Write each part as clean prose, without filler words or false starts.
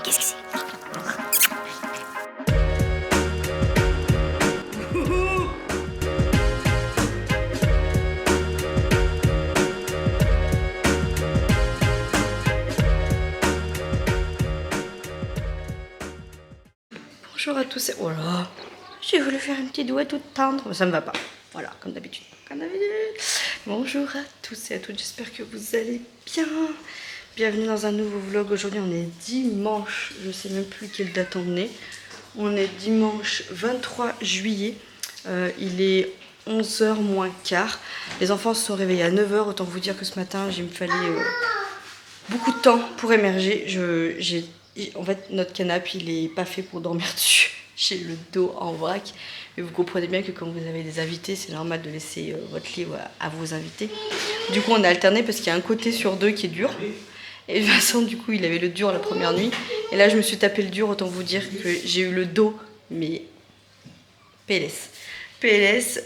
Qu'est-ce que c'est? Bonjour à tous. Oh là, j'ai voulu faire une petite doigt toute tendre, ça me va pas. Voilà, comme d'habitude. Bonjour à tous et à toutes, j'espère que vous allez bien. Bienvenue dans un nouveau vlog. Aujourd'hui on est dimanche, je sais même plus quelle date on est. On est dimanche 23 juillet. Il est 11h moins quart. Les enfants se sont réveillés à 9h. Autant vous dire que ce matin, il me fallait beaucoup de temps pour émerger. En fait, notre canapé, il est pas fait pour dormir dessus. J'ai le dos en vrac. Mais vous comprenez bien que quand vous avez des invités, c'est normal de laisser votre lit à vos invités. Du coup, on a alterné parce qu'il y a un côté sur deux qui est dur. Et Vincent, du coup, il avait le dur la première nuit. Et là, je me suis tapé le dur. Autant vous dire que j'ai eu le dos, mais PLS. PLS.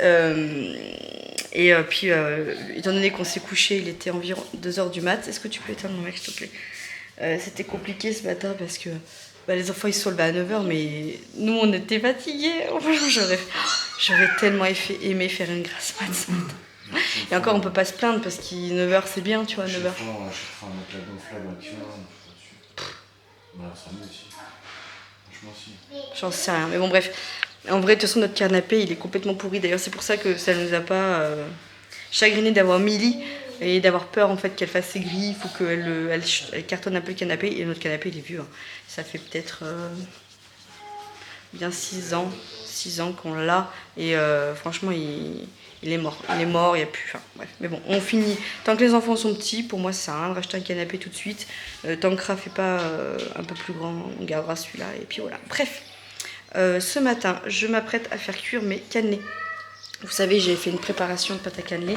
Et puis, étant donné qu'on s'est couché, il était environ 2h du mat. Est-ce que tu peux éteindre mon mec, s'il te plaît? C'était compliqué ce matin parce que les enfants ils se sont levés à 9h, mais nous on était fatigués. J'aurais tellement aimé faire une grasse mat ce matin. Et encore, on peut pas se plaindre parce que 9h c'est bien, tu vois, 9h. J'en sais rien, mais bon, bref. En vrai, de toute façon, notre canapé il est complètement pourri. D'ailleurs, c'est pour ça que ça nous a pas chagriné d'avoir Milly et d'avoir peur en fait qu'elle fasse ses grilles. Il faut qu'elle cartonne un peu le canapé. Et notre canapé il est vieux, hein. Ça fait peut-être bien 6 ans qu'on l'a. Et franchement, il est mort. Il est mort, il n'y a plus. Enfin, bref. Mais bon, on finit. Tant que les enfants sont petits, pour moi, ça sert à rien de racheter un canapé tout de suite. Tant que Raph n'est pas un peu plus grand, on gardera celui-là. Et puis voilà. Bref, ce matin, je m'apprête à faire cuire mes cannelés. Vous savez, j'ai fait une préparation de pâte à cannelés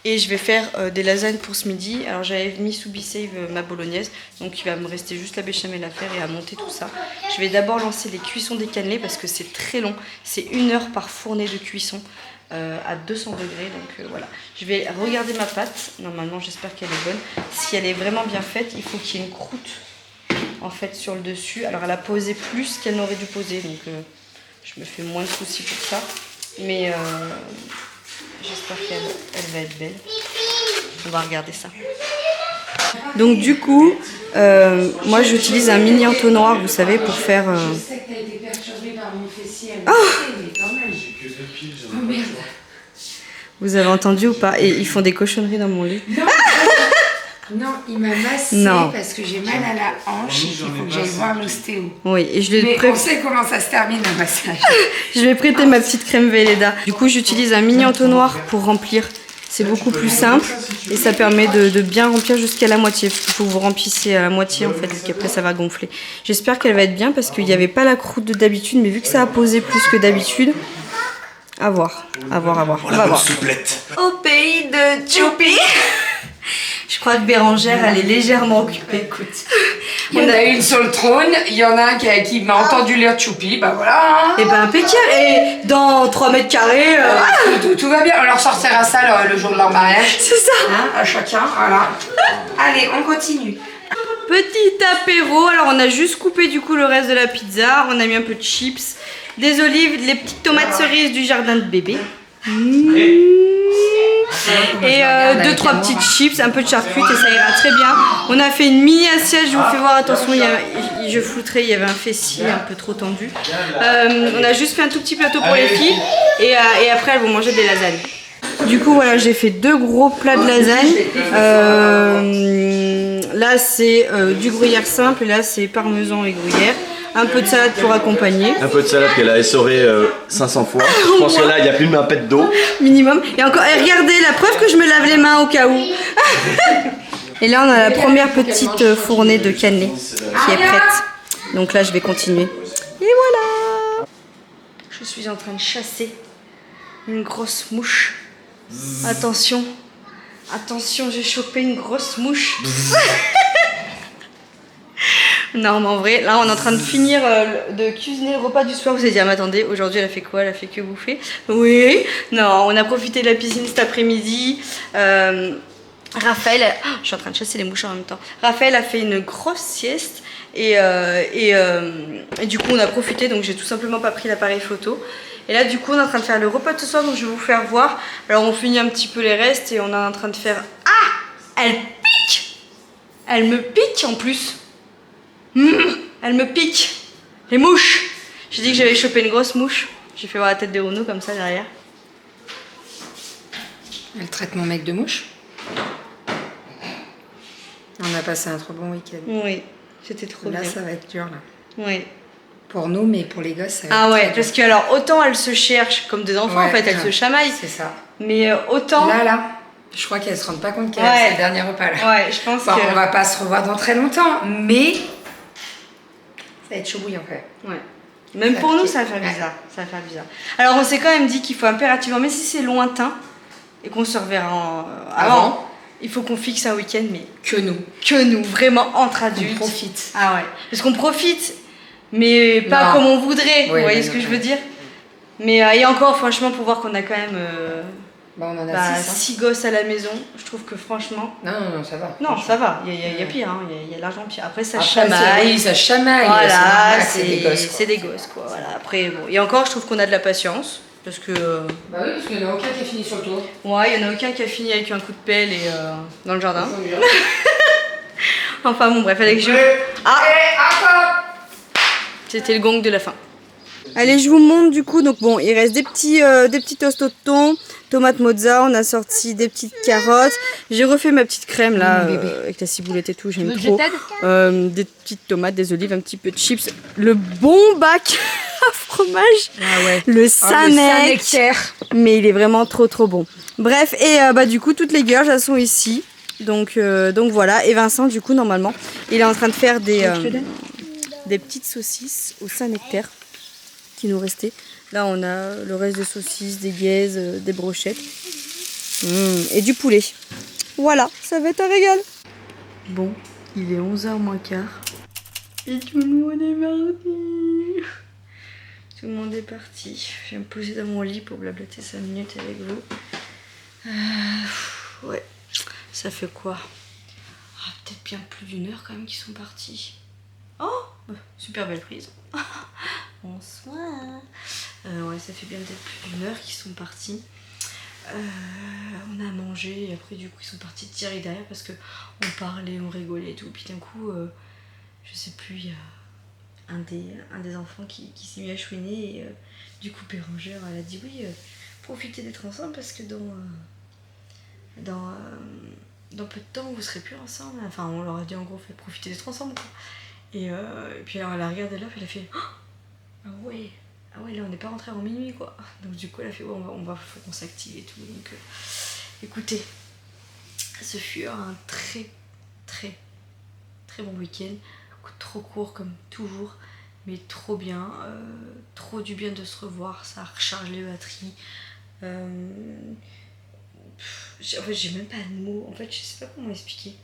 et je vais faire des lasagnes pour ce midi. Alors j'avais mis sous Be-Save ma bolognaise, donc il va me rester juste la béchamel à faire et à monter tout ça. Je vais d'abord lancer les cuissons des cannelés parce que c'est très long. C'est 1 heure par fournée de cuisson à 200 degrés. Donc voilà, je vais regarder ma pâte. Normalement, j'espère qu'elle est bonne. Si elle est vraiment bien faite, il faut qu'il y ait une croûte en fait sur le dessus. Alors elle a posé plus qu'elle n'aurait dû poser, donc je me fais moins de soucis pour ça. Mais j'espère qu'elle va être belle. On va regarder ça. Donc du coup, moi j'utilise un mini entonnoir, vous savez, pour faire... Je sais que t'as été perturbée par mon fessier. Mais quand même. Oh merde. Vous avez entendu ou pas? Et ils font des cochonneries dans mon lit. Non, il m'a massé parce que j'ai mal à la hanche et qu'il faut que j'aille voir l'ostéo. Oui, et Mais on sait comment ça se termine le massage. Je vais prêter ma petite crème Velleda. Du coup, j'utilise un mini entonnoir pour remplir. C'est beaucoup plus simple et ça permet de bien remplir jusqu'à la moitié. Il faut que vous remplissiez à la moitié en fait, parce qu'après ça va gonfler. J'espère qu'elle va être bien parce qu'il n'y avait pas la croûte de d'habitude, mais vu que ça a posé plus que d'habitude, à voir. On va voir. Au pays de Tchoupi. Je crois que Bérangère, elle est légèrement occupée, écoute. Il y en a une sur le trône, il y en a un qui m'a entendu lire Tchoupi, bah voilà. Et ben impeccable, et dans 3 mètres carrés... Tout va bien, on leur sortira ça le jour de leur mariage. C'est ça. Hein, à chacun, voilà. Allez, on continue. Petit apéro, alors on a juste coupé du coup le reste de la pizza, on a mis un peu de chips, des olives, les petites tomates cerises du jardin de bébé. Et 2-3 petites chips, un peu de charcuterie et ça ira très bien. On a fait une mini assiette, je vous fais voir, attention, je flouterai, il y avait un fessier un peu trop tendu. On a juste fait un tout petit plateau pour les filles et après elles vont manger des lasagnes. Du coup voilà, j'ai fait 2 gros plats de lasagne. Là c'est du gruyère simple et là c'est parmesan et gruyère. Un peu de salade pour accompagner. Un peu de salade qu'elle a essoré 500 fois. Je pense que là, il n'y a plus de un pet d'eau. Minimum. Et encore, et regardez, la preuve que je me lave les mains au cas où. Et là, on a la première petite fournée de cannelés qui est prête. Donc là, je vais continuer. Et voilà. Je suis en train de chasser une grosse mouche. Attention. Attention, j'ai chopé une grosse mouche. Non mais en vrai, là on est en train de finir de cuisiner le repas du soir. Vous allez dire, mais attendez, aujourd'hui elle a fait quoi? Elle a fait que bouffer? Oui. Non, on a profité de la piscine cet après-midi. Raphaël, je suis en train de chasser les mouches en même temps. Raphaël a fait une grosse sieste Et du coup on a profité, donc j'ai tout simplement pas pris l'appareil photo. Et là du coup on est en train de faire le repas de ce soir, donc je vais vous faire voir. Alors on finit un petit peu les restes et on est en train de faire... Ah, elle pique. Elle me pique en plus. Elle me pique. Les mouches. J'ai dit que j'avais chopé une grosse mouche. J'ai fait voir la tête de Renaud comme ça derrière. Elle traite mon mec de mouche. On a passé un trop bon week-end. Oui, c'était trop bien. Là, ça va être dur, là. Oui. Pour nous, mais pour les gosses, ça va Ah être ouais, très parce dur. que alors autant elles se cherchent comme des enfants, Ouais, en fait, elles se chamaillent. C'est ça. Mais autant... Là, je crois qu'elles se rendent pas compte qu'elles c'est le dernier repas, là. Ouais, je pense que... On va pas se revoir dans très longtemps, mais... Ça va être chaud bouillant, en fait. Ouais. Même pour nous, ça va faire bizarre. Ça va faire bizarre. Alors on s'est quand même dit qu'il faut impérativement, même si c'est lointain, et qu'on se reverra avant, il faut qu'on fixe un week-end, mais... Que nous. Que nous, vraiment entre adultes. On profite. Ah ouais. Parce qu'on profite, mais pas comme on voudrait. Ouais, vous voyez ce que je veux dire? Mais et encore, franchement, pour voir qu'on a quand même on en a 6 gosses à la maison, je trouve que franchement... Non, ça va. Non, ça va. Il y a pire, hein. Il y a l'argent pire. Après, ça Après, chamaille. Oui, ça chamaille. Voilà, c'est des gosses, quoi. C'est des gosses, quoi. Voilà. Après, bon. Et encore, je trouve qu'on a de la patience. Parce que... Bah oui, parce qu'il n'y en a aucun qui a fini sur le toit. Ouais, il n'y en a aucun qui a fini avec un coup de pelle et dans le jardin. Enfin bon, bref, fallait que je... C'était le gong de la fin. Allez, je vous montre du coup. Donc bon, il reste des petits toasts au thon, tomates mozza, on a sorti des petites carottes. J'ai refait ma petite crème là, avec la ciboulette et tout, j'aime trop. Des petites tomates, des olives, un petit peu de chips. Le bon bac à fromage, le Saint-Nectaire. Mais il est vraiment trop bon. Bref, et du coup, toutes les girls, elles sont ici. Donc voilà, et Vincent, du coup, normalement, il est en train de faire des petites saucisses au Saint-Nectaire qui nous restait. Là, on a le reste des saucisses, des guaises, des brochettes et du poulet. Voilà, ça va être un régal. Bon, il est 11h moins quart et tout le monde est parti. Tout le monde est parti. Je vais me poser dans mon lit pour blablater 5 minutes avec vous. Ouais, ça fait quoi? Peut-être bien plus d'une heure quand même qu'ils sont partis. Oh, super belle prise. Bonsoir. Ouais, ça fait bien peut-être plus d'une heure qu'ils sont partis. On a mangé et après du coup ils sont partis tirer derrière parce que on parlait, on rigolait et tout. Puis d'un coup, je sais plus, il y a un des enfants qui s'est mis à chouiner et du coup Bérangère elle a dit oui, profitez d'être ensemble parce que dans peu de temps vous serez plus ensemble. Enfin on leur a dit en gros profitez d'être ensemble quoi. Et puis alors elle a regardé l'heure et elle a fait ah ouais là on n'est pas rentré avant minuit quoi. Donc du coup elle a fait ouais, faut qu'on s'active et tout. Donc écoutez, ce fut un très bon week-end, trop court comme toujours, mais trop bien, trop du bien de se revoir, ça recharge les batteries. En fait j'ai même pas de mots, en fait je sais pas comment expliquer.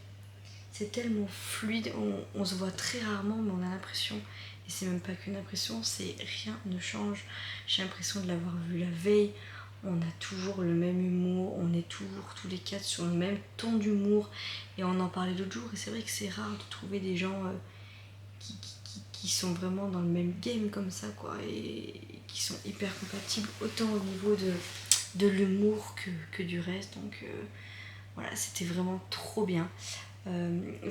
C'est tellement fluide, on se voit très rarement mais on a l'impression, et c'est même pas qu'une impression, c'est rien ne change. J'ai l'impression de l'avoir vu la veille, on a toujours le même humour, on est toujours tous les quatre sur le même ton d'humour et on en parlait l'autre jour et c'est vrai que c'est rare de trouver des gens qui sont vraiment dans le même game comme ça quoi et qui sont hyper compatibles autant au niveau de l'humour que du reste. Donc voilà, c'était vraiment trop bien.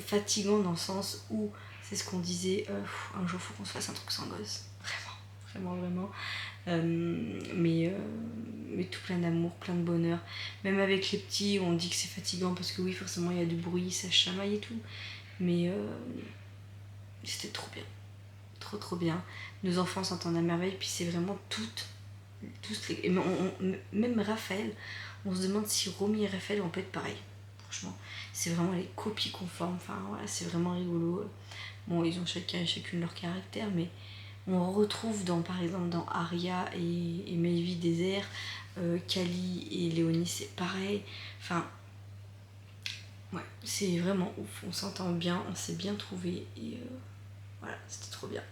Fatigant dans le sens où c'est ce qu'on disait, un jour faut qu'on se fasse un truc sans gosse, vraiment mais tout plein d'amour, plein de bonheur, même avec les petits on dit que c'est fatigant parce que oui forcément il y a du bruit, ça chamaille et tout, mais c'était trop bien, trop bien. Nos enfants s'entendent à merveille, puis c'est vraiment même Raphaël, on se demande si Romy et Raphaël vont pas être pareils. Franchement, c'est vraiment les copies conformes. Enfin, voilà, c'est vraiment rigolo. Bon, ils ont chacun et chacune leur caractère, mais on retrouve par exemple dans Aria et Mayvi Désert, Kali et Léonie, c'est pareil. Enfin, ouais, c'est vraiment ouf. On s'entend bien, on s'est bien trouvé et voilà, c'était trop bien.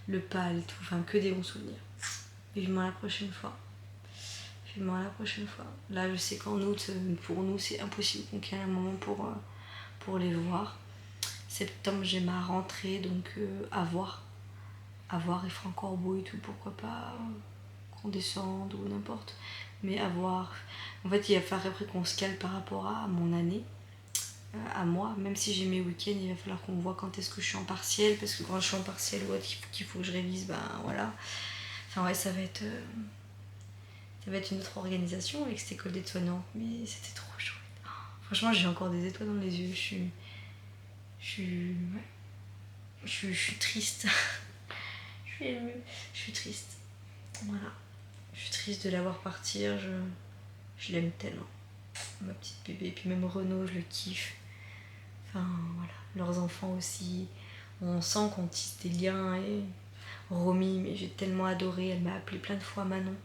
Le pal et tout, enfin, que des bons souvenirs. Vivement la prochaine fois. Là, je sais qu'en août, pour nous, c'est impossible qu'on ait un moment pour les voir. Septembre, j'ai ma rentrée, donc à voir. À voir, il fera encore beau et tout, pourquoi pas qu'on descende ou n'importe. Mais à voir. En fait, il va falloir après qu'on se cale par rapport à mon année. À moi, même si j'ai mes week-ends, il va falloir qu'on voit quand est-ce que je suis en partiel, parce que quand je suis en partiel ou autre, qu'il faut que je révise, ben voilà. Enfin ouais, ça va être une autre organisation avec cette école d'aide-soignante, mais c'était trop chouette. Franchement, j'ai encore des étoiles dans les yeux, je suis triste. Je suis émue, je suis triste. Voilà. Je suis triste de la voir partir, je l'aime tellement. Ma petite bébé, et puis même Renaud, je le kiffe. Enfin voilà, leurs enfants aussi. On sent qu'on tisse des liens. Et Romy, mais j'ai tellement adoré, elle m'a appelé plein de fois Manon.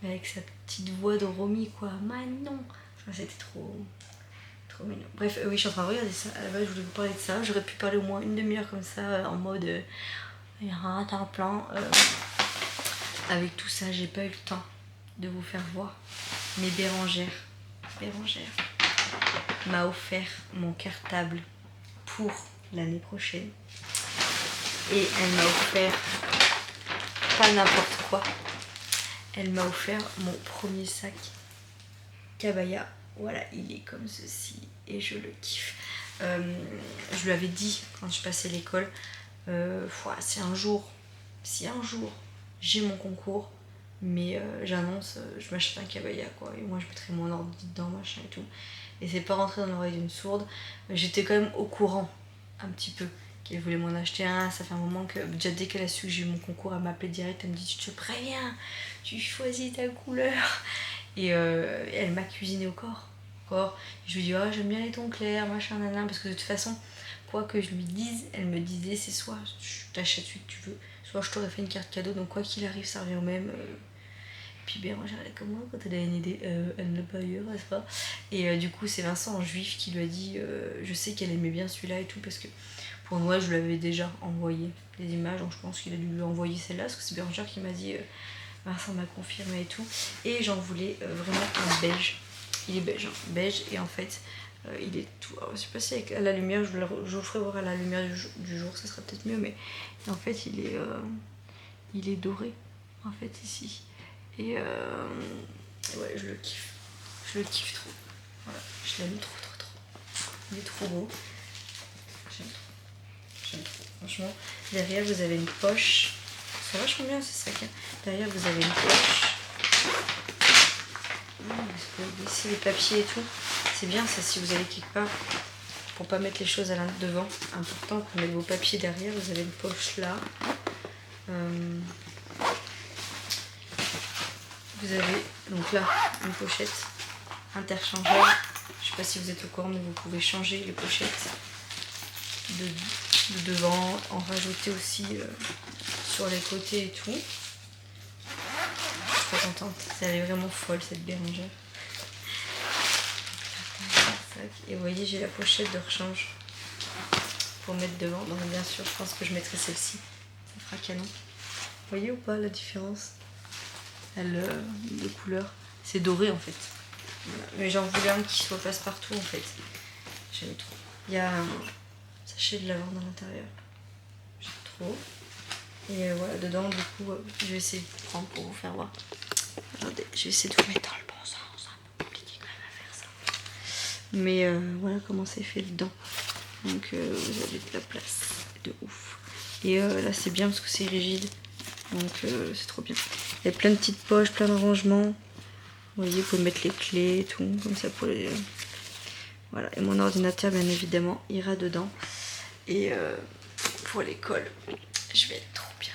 Mais avec sa petite voix de Romy, quoi, Manon. Enfin, c'était trop mignon. Bref, oui, je suis en train de regarder ça. À la base, je voulais vous parler de ça. J'aurais pu parler au moins une demi-heure comme ça, en mode un temps plein. Avec tout ça, j'ai pas eu le temps de vous faire voir. Mais Bérangère m'a offert mon cartable pour l'année prochaine. Et elle m'a offert pas n'importe quoi. Elle m'a offert mon premier sac Cabaya. Voilà, il est comme ceci et je le kiffe. Je lui avais dit quand je passais l'école, si un jour j'ai mon concours, mais j'annonce, je m'achète un Cabaya quoi. Et moi je mettrai mon ordi dedans, machin et tout. Et c'est pas rentré dans l'oreille d'une sourde. J'étais quand même au courant un petit peu qu'elle voulait m'en acheter un. Ça fait un moment que déjà dès qu'elle a su que j'ai eu mon concours, elle m'a appelé direct, elle me dit je te préviens, tu choisis ta couleur. Et elle m'a cuisiné au corps. Je lui dis j'aime bien les tons clairs, machin nanan, parce que de toute façon, quoi que je lui dise, elle me disait c'est soit je t'achète celui que tu veux, soit je t'aurais fait une carte cadeau, donc quoi qu'il arrive ça revient au même. Puis Bérangère elle est comme moi quand elle a une idée, elle ne l'a pas eu, n'est-ce pas? Et du coup c'est Vincent en juif qui lui a dit je sais qu'elle aimait bien celui-là et tout, parce que pour Noël je lui avais déjà envoyé des images, donc je pense qu'il a dû lui envoyer celle-là, parce que c'est Bérangère qui m'a dit Vincent m'a confirmé et tout, et j'en voulais vraiment un beige. Il est beige, hein, beige, et en fait il est tout. Alors, je sais pas si avec à la lumière, je vous ferai voir à la lumière du jour, ça sera peut-être mieux, mais en fait il est doré en fait ici. Et ouais, je le kiffe trop. Voilà, je l'aime trop. Il est trop beau. J'aime trop. Franchement, derrière vous avez une poche. C'est vachement bien ce sac. Hein. Derrière vous avez une poche. Vous pouvez glisser les papiers et tout. C'est bien ça si vous allez quelque part. Pour pas mettre les choses à devant. Important pour mettre vos papiers derrière. Vous avez une poche là. Vous avez donc là une pochette interchangeable. Je sais pas si vous êtes au courant, mais vous pouvez changer les pochettes de devant, en rajouter aussi sur les côtés et tout. Je suis trop contente. Elle est vraiment folle cette Bérangère. Et vous voyez, j'ai la pochette de rechange pour mettre devant. Donc bien sûr, je pense que je mettrai celle-ci. Ça fera canon. Vous voyez ou pas la différence? De couleur. C'est doré en fait. Voilà. Mais j'en voulais un qui soit passe-partout en fait. J'aime trop. Il y a un sachet de lavande à l'intérieur. J'aime trop. Et voilà, dedans du coup, je vais essayer de prendre pour vous faire voir. Attendez, je vais essayer de vous mettre dans le bon sens. C'est un peu compliqué quand même à faire ça. Mais voilà comment c'est fait dedans. Donc vous avez de la place. De ouf. Et là c'est bien parce que c'est rigide. Donc c'est trop bien. Il y a plein de petites poches, plein de rangements. Vous voyez, vous pouvez mettre les clés et tout, comme ça pour les... Voilà, et mon ordinateur bien évidemment ira dedans. Et pour l'école, je vais être trop bien.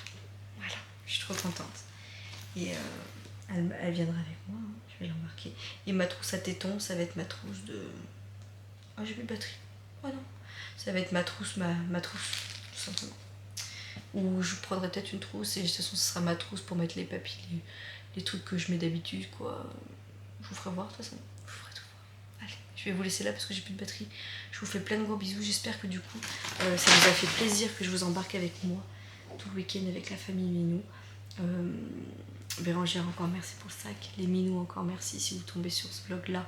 Voilà, je suis trop contente. Et elle viendra avec moi, hein. Je vais l'embarquer. Et ma trousse à tétons, ça va être ma trousse de... Ah, j'ai plus de batterie. Oh non. Ça va être ma trousse, ma trousse, tout simplement. Ou je prendrai peut-être une trousse et de toute façon ce sera ma trousse pour mettre les papiers, les trucs que je mets d'habitude quoi. Je vous ferai voir de toute façon, je vous ferai tout voir. Allez, je vais vous laisser là parce que j'ai plus de batterie. Je vous fais plein de gros bisous, j'espère que du coup ça vous a fait plaisir que je vous embarque avec moi tout le week-end avec la famille Minou. Bérangère encore merci pour le sac, les Minous encore merci si vous tombez sur ce vlog là,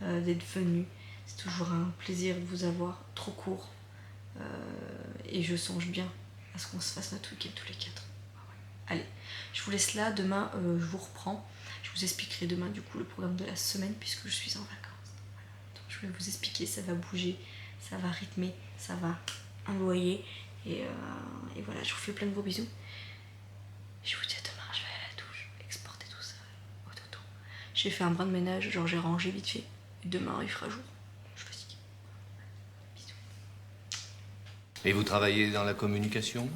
d'être venus. C'est toujours un plaisir de vous avoir, trop court. Et je songe bien à ce qu'on se fasse notre week-end tous les 4. Allez, je vous laisse là, demain je vous reprends. Je vous expliquerai demain du coup le programme de la semaine puisque je suis en vacances. Donc je vais vous expliquer, ça va bouger, ça va rythmer, ça va envoyer. Et voilà, je vous fais plein de gros bisous. Je vous dis à demain, je vais aller à la douche, exporter tout ça au toto. J'ai fait un brin de ménage, genre j'ai rangé vite fait. Et demain il fera jour. Je suis fatiguée. Bisous. Et vous travaillez dans la communication?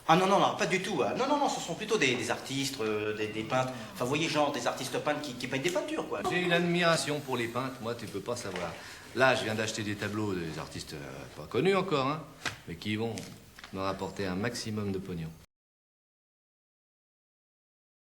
Ah non, non, non, pas du tout. Non, ce sont plutôt des artistes, des peintres. Enfin, vous voyez, genre des artistes peintres qui peignent des peintures, quoi. J'ai une admiration pour les peintres, moi tu peux pas savoir. Là, je viens d'acheter des tableaux des artistes pas connus encore, hein, mais qui vont me rapporter un maximum de pognon.